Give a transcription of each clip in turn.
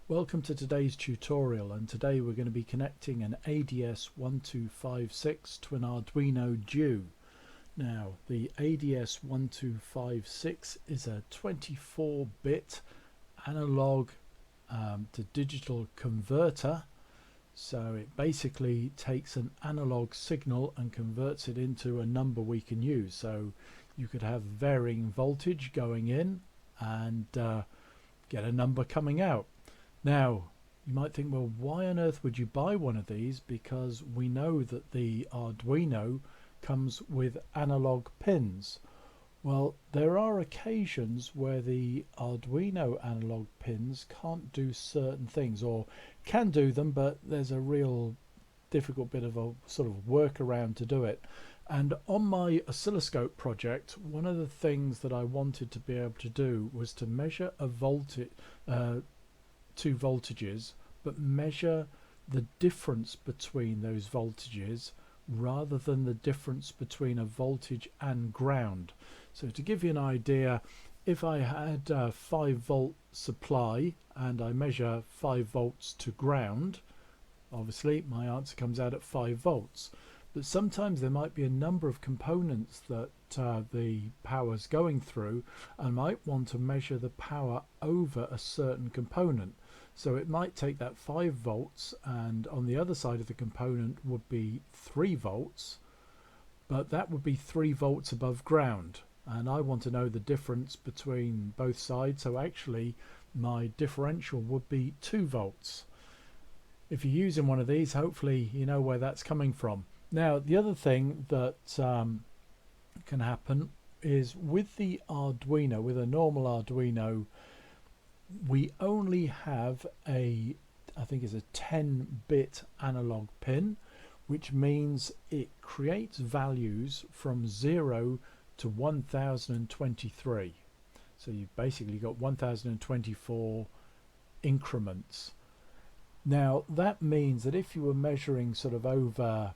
Welcome to today's tutorial, and today we're going to be connecting an ADS1256 to an Arduino Due. Now the ADS1256 is a 24-bit analog to digital converter, so it basically takes an analog signal and converts it into a number we can use. So you could have varying voltage going in and get a number coming out. Now, you might think, well, why on earth would you buy one of these? Because we know that the Arduino comes with analog pins. Well, there are occasions where the Arduino analog pins can't do certain things, or can do them, but there's a real difficult bit of a sort of workaround to do it. And on my oscilloscope project, one of the things that I wanted to be able to do was to measure a voltage, two voltages, but measure the difference between those voltages rather than the difference between a voltage and ground. So to give you an idea, if I had a 5-volt supply and I measure 5 volts to ground, obviously my answer comes out at 5 volts. But sometimes there might be a number of components that the power's going through, and I might want to measure the power over a certain component. So it might take that 5 volts, and on the other side of the component would be 3 volts, but that would be 3 volts above ground, and I want to know the difference between both sides, so actually my differential would be 2 volts. If you're using one of these, hopefully you know where that's coming from. Now, the other thing that can happen is with the Arduino, with a normal Arduino, we only have I think it's a 10-bit analog pin, which means it creates values from 0 to 1023. So you've basically got 1024 increments. Now that means that if you were measuring sort of over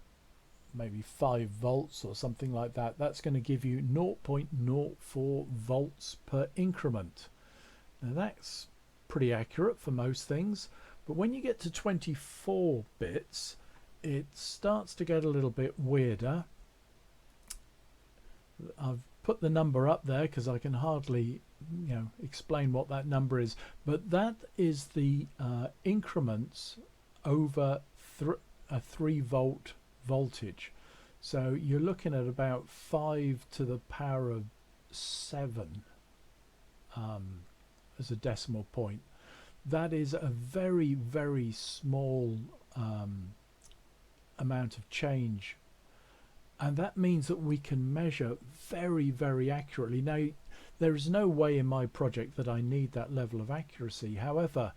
maybe 5 volts or something like that, that's going to give you 0.04 volts per increment. Now that's pretty accurate for most things, but when you get to 24 bits, it starts to get a little bit weirder. I've put the number up there because I can hardly, explain what that number is, but that is the increments over a 3-volt voltage. So you're looking at about 5 to the power of 7 as a decimal point. That is a very, very small amount of change, and that means that we can measure very, very accurately. Now, there is no way in my project that I need that level of accuracy. However,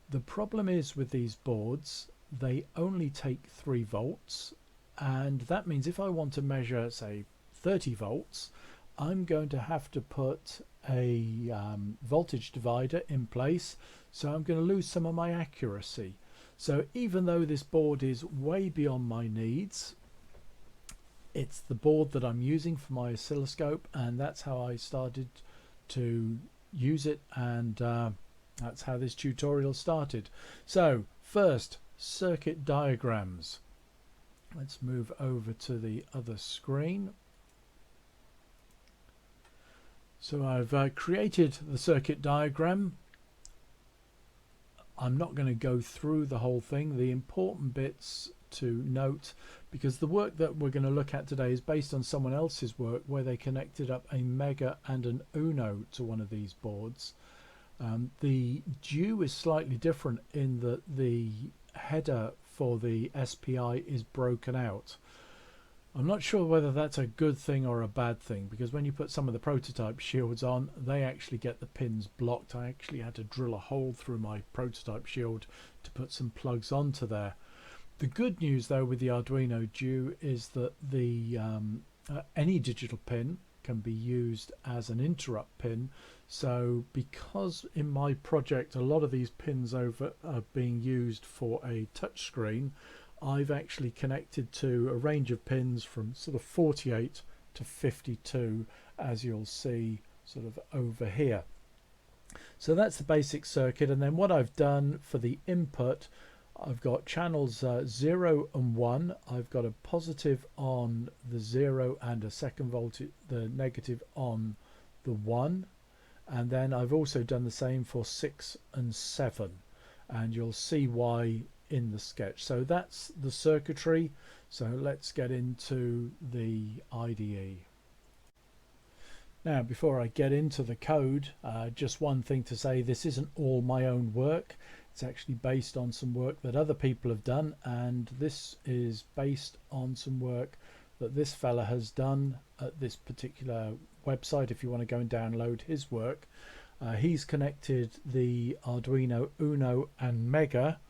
the problem is with these boards, they only take 3 volts, and that means if I want to measure, say, 30 volts, I'm going to have to put a voltage divider in place, so I'm going to lose some of my accuracy. So even though this board is way beyond my needs, it's the board that I'm using for my oscilloscope, and that's how I started to use it, and that's how this tutorial started. So first, circuit diagrams. Let's move over to the other screen. So I've created the circuit diagram. I'm not going to go through the whole thing. The important bits to note, because the work that we're going to look at today is based on someone else's work where they connected up a Mega and an UNO to one of these boards. The Due is slightly different in that the header for the SPI is broken out. I'm not sure whether that's a good thing or a bad thing, because when you put some of the prototype shields on, they actually get the pins blocked. I actually had to drill a hole through my prototype shield to put some plugs onto there. The good news though with the Arduino Due is that the any digital pin can be used as an interrupt pin. So because in my project a lot of these pins over are being used for a touch screen, I've actually connected to a range of pins from sort of 48 to 52, as you'll see sort of over here. So that's the basic circuit, and then what I've done for the input, I've got channels 0 and 1. I've got a positive on the 0 and a second voltage, the negative on the 1, and then I've also done the same for 6 and 7, and you'll see why in the sketch. So that's the circuitry. So let's get into the IDE. Now, before I get into the code, just one thing to say: this isn't all my own work. It's actually based on some work that other people have done, and this is based on some work that this fella has done at this particular website. If you want to go and download his work, he's connected the Arduino UNO and Mega,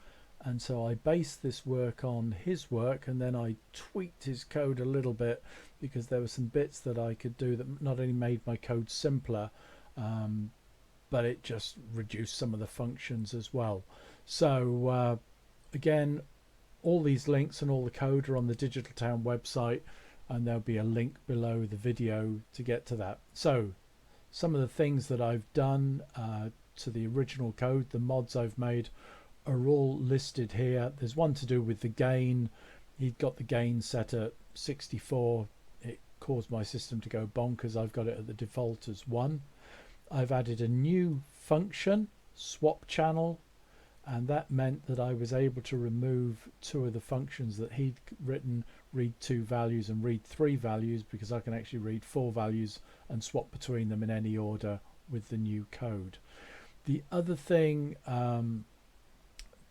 and so I based this work on his work, and then I tweaked his code a little bit because there were some bits that I could do that not only made my code simpler, but it just reduced some of the functions as well. So again, all these links and all the code are on the Digital Town website, and there'll be a link below the video to get to that. So some of the things that I've done to the original code, the mods I've made, are all listed here. There's one to do with the gain. He'd got the gain set at 64. It caused my system to go bonkers. I've got it at the default as 1. I've added a new function, swap channel, and that meant that I was able to remove 2 of the functions that he'd written, read 2 values and read 3 values, because I can actually read 4 values and swap between them in any order with the new code. The other thing,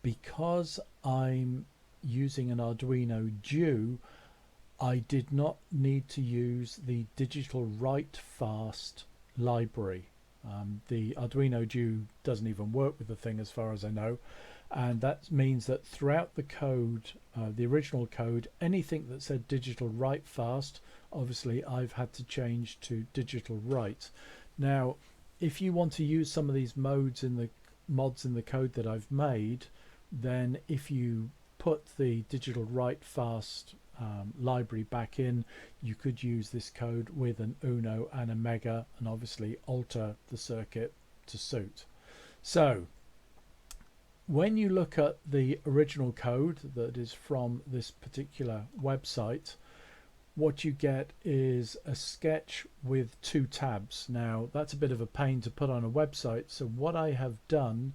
because I'm using an Arduino Due, I did not need to use the digital write fast library. The Arduino Due doesn't even work with the thing as far as I know, and that means that throughout the code, the original code, anything that said digital write fast, obviously I've had to change to digital write. Now, if you want to use some of these mods in the code that I've made, then if you put the digital write fast library back in, you could use this code with an UNO and a Mega, and obviously alter the circuit to suit. So when you look at the original code that is from this particular website, what you get is a sketch with 2 tabs. Now that's a bit of a pain to put on a website, so what I have done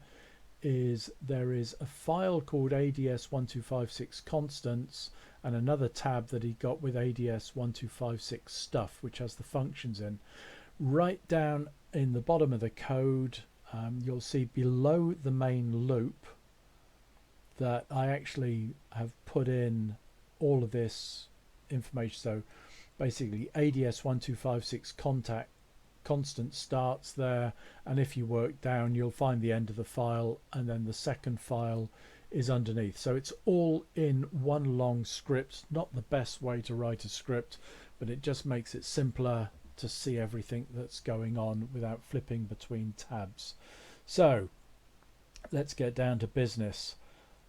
is there is a file called ads1256 constants and another tab that he got with ads1256 stuff, which has the functions in. Right down in the bottom of the code, you'll see below the main loop that I actually have put in all of this information. So basically ads1256 constant starts there, and if you work down you'll find the end of the file, and then the second file is underneath. So it's all in one long script. Not the best way to write a script, but it just makes it simpler to see everything that's going on without flipping between tabs. So let's get down to business.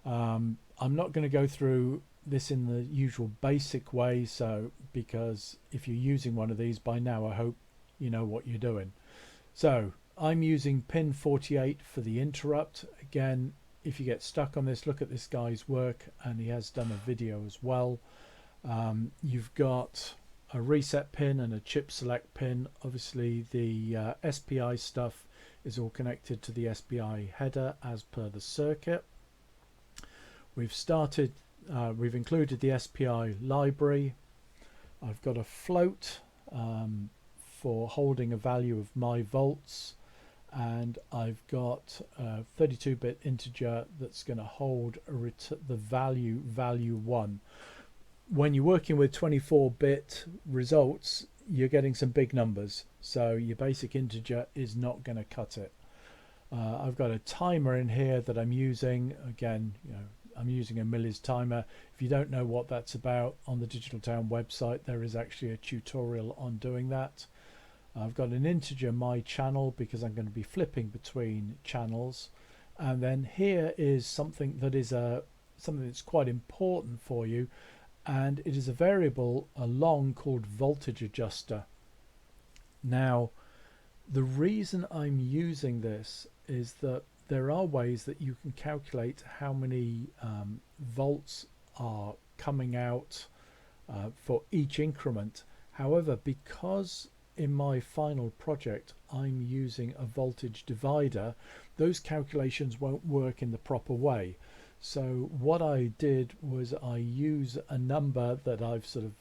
I'm not going to go through this in the usual basic way, so because if you're using one of these by now, I hope you know what you're doing. So I'm using pin 48 for the interrupt. Again, if you get stuck on this, look at this guy's work, and he has done a video as well. You've got a reset pin and a chip select pin. Obviously the SPI stuff is all connected to the SPI header as per the circuit. We've included the SPI library. I've got a float for holding a value of my volts, and I've got a 32-bit integer that's going to hold the value 1. When you're working with 24-bit results, you're getting some big numbers, so your basic integer is not going to cut it. I've got a timer in here that I'm using. Again, I'm using a millis timer. If you don't know what that's about, on the Digital Town website there is actually a tutorial on doing that. I've got an integer my channel because I'm going to be flipping between channels, and then here is something that is something that's quite important for you, and it is a variable, a long, called voltage adjuster. Now The reason I'm using this is that there are ways that you can calculate how many volts are coming out for each increment. However, because in my final project I'm using a voltage divider, those calculations won't work in the proper way. So what I did was I use a number that I've sort of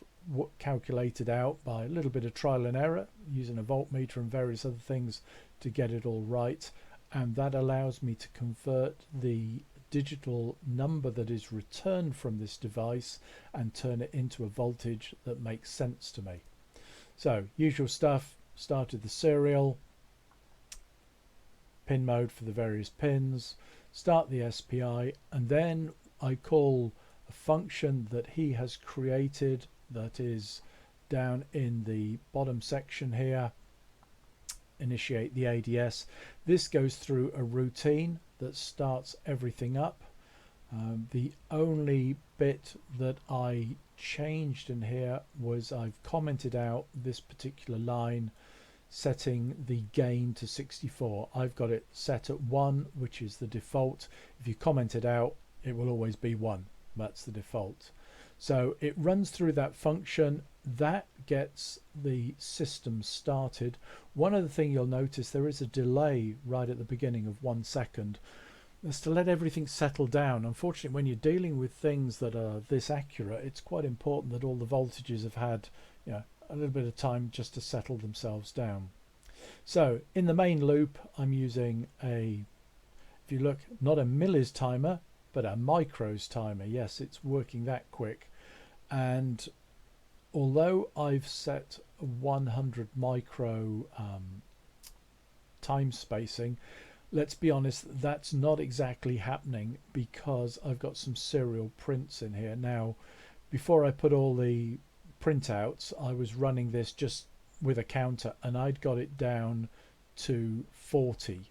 calculated out by a little bit of trial and error using a voltmeter and various other things to get it all right, and that allows me to convert the digital number that is returned from this device and turn it into a voltage that makes sense to me. So usual stuff, started the serial, pin mode for the various pins, start the SPI, and then I call a function that he has created that is down in the bottom section here, initiate the ADS. This goes through a routine that starts everything up. The only bit that I changed in here was I've commented out this particular line, setting the gain to 64. I've got it set at 1, which is the default. If you comment it out, it will always be 1. That's the default. So it runs through that function that gets the system started. One other thing you'll notice, there is a delay right at the beginning of 1 second. That's to let everything settle down. Unfortunately, when you're dealing with things that are this accurate, it's quite important that all the voltages have had, you know, a little bit of time just to settle themselves down. So in the main loop, I'm using a, if you look, not a millis timer, but a micros timer. Yes, it's working that quick. And although I've set 100 micro time spacing, let's be honest, that's not exactly happening because I've got some serial prints in here. Now, before I put all the printouts, I was running this just with a counter, and I'd got it down to 40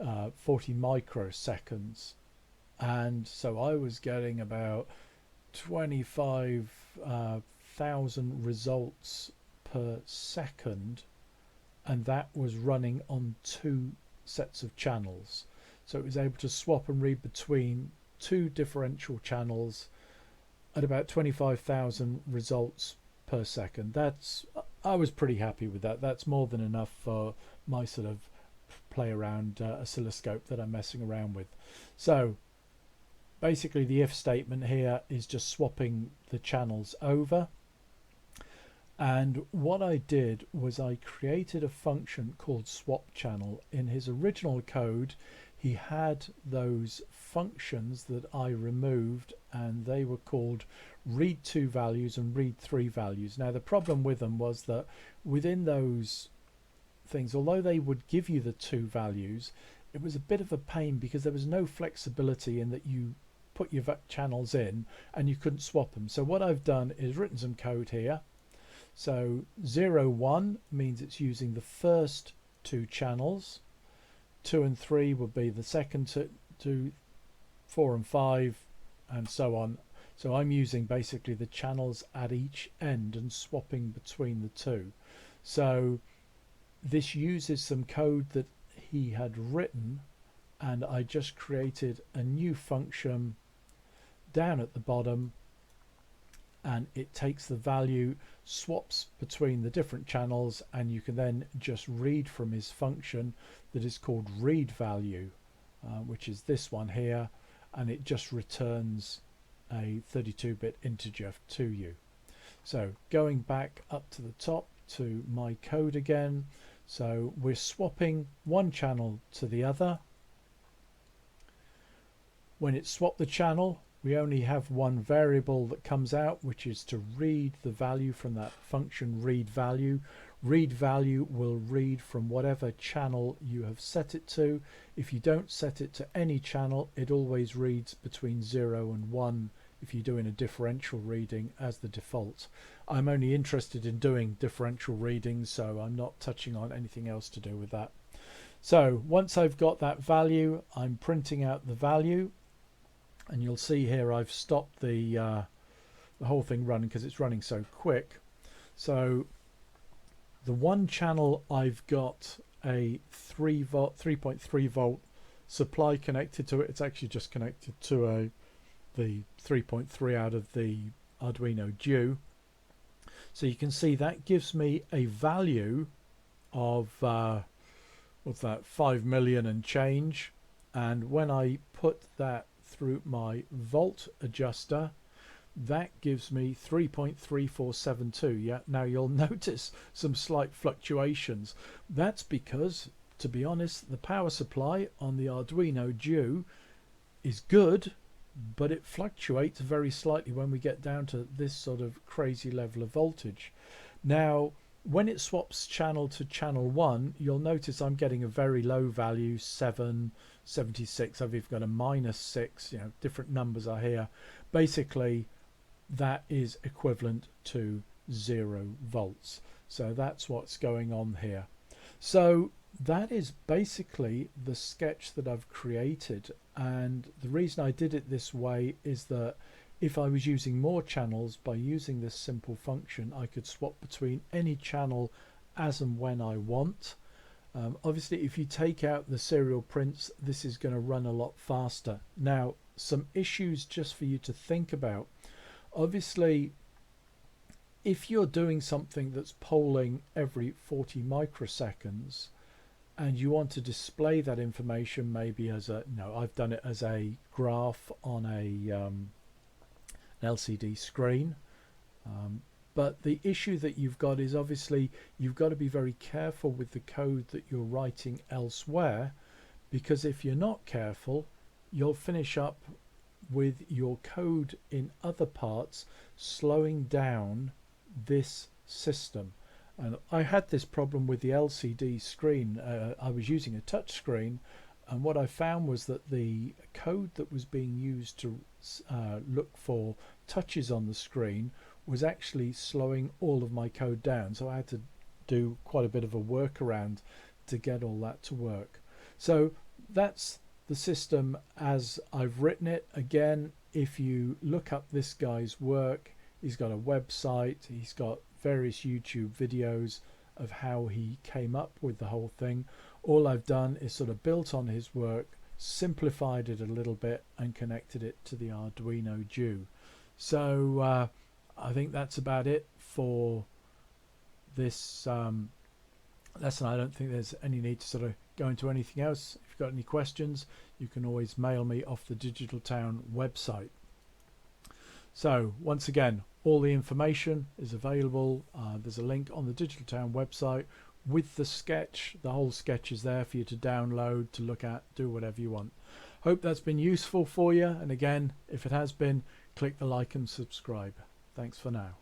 microseconds, and so I was getting about 25,000 results per second, and that was running on 2 sets of channels. So it was able to swap and read between 2 differential channels at about 25,000 results per second. I was pretty happy with that. That's more than enough for my sort of play around oscilloscope that I'm messing around with. So basically the if statement here is just swapping the channels over. And what I did was I created a function called swap channel. In his original code, he had those functions that I removed, and they were called read 2 values and read 3 values. Now the problem with them was that within those things, although they would give you the 2 values, it was a bit of a pain because there was no flexibility in that you put your channels in and you couldn't swap them. So what I've done is written some code here. So 0, 1 means it's using the first 2 channels. 2 and 3 would be the second 2, 4 and 5, and so on. So I'm using basically the channels at each end and swapping between the 2. So this uses some code that he had written, and I just created a new function down at the bottom, and it takes the value, swaps between the different channels, and you can then just read from his function that is called read value, which is this one here, and it just returns a 32-bit integer to you. So going back up to the top to my code again, so we're swapping one channel to the other. When it's swapped the channel, we only have one variable that comes out, which is to read the value from that function read value. Read value will read from whatever channel you have set it to. If you don't set it to any channel, it always reads between 0 and 1 if you're doing a differential reading as the default. I'm only interested in doing differential readings, so I'm not touching on anything else to do with that. So once I've got that value, I'm printing out the value, and you'll see here I've stopped the whole thing running because it's running so quick. So the one channel I've got a 3.3 volt supply connected to it. It's actually just connected to the 3.3 out of the Arduino Due. So you can see that gives me a value of what's that, 5 million and change. And when I put that through my volt adjuster, that gives me 3.3472. Yeah, now you'll notice some slight fluctuations. That's because, to be honest, the power supply on the Arduino Due is good, but it fluctuates very slightly when we get down to this sort of crazy level of voltage. Now, when it swaps channel to channel 1, you'll notice I'm getting a very low value, 776. I've even got a -6, you know, different numbers are here. Basically, that is equivalent to 0 volts. So that's what's going on here. So that is basically the sketch that I've created, and the reason I did it this way is that if I was using more channels, by using this simple function I could swap between any channel as and when I want. Obviously if you take out the serial prints, this is going to run a lot faster. Now, some issues just for you to think about. Obviously, if you're doing something that's polling every 40 microseconds and you want to display that information maybe as a, I've done it as a graph on an LCD screen, but the issue that you've got is obviously you've got to be very careful with the code that you're writing elsewhere, because if you're not careful, you'll finish up with your code in other parts slowing down this system. And I had this problem with the LCD screen. I was using a touch screen, and what I found was that the code that was being used to look for touches on the screen was actually slowing all of my code down. So I had to do quite a bit of a workaround to get all that to work. So that's the system as I've written it. Again, if you look up this guy's work, he's got a website, he's got various YouTube videos of how he came up with the whole thing. All I've done is sort of built on his work, simplified it a little bit and connected it to the Arduino Due. So I think that's about it for this lesson. I don't think there's any need to sort of go into anything else. If you've got any questions, you can always mail me off the Digital Town website. So once again, all the information is available. There's a link on the Digital Town website with the sketch. The whole sketch is there for you to download, to look at, do whatever you want. Hope that's been useful for you. And again, if it has been, click the like and subscribe. Thanks for now.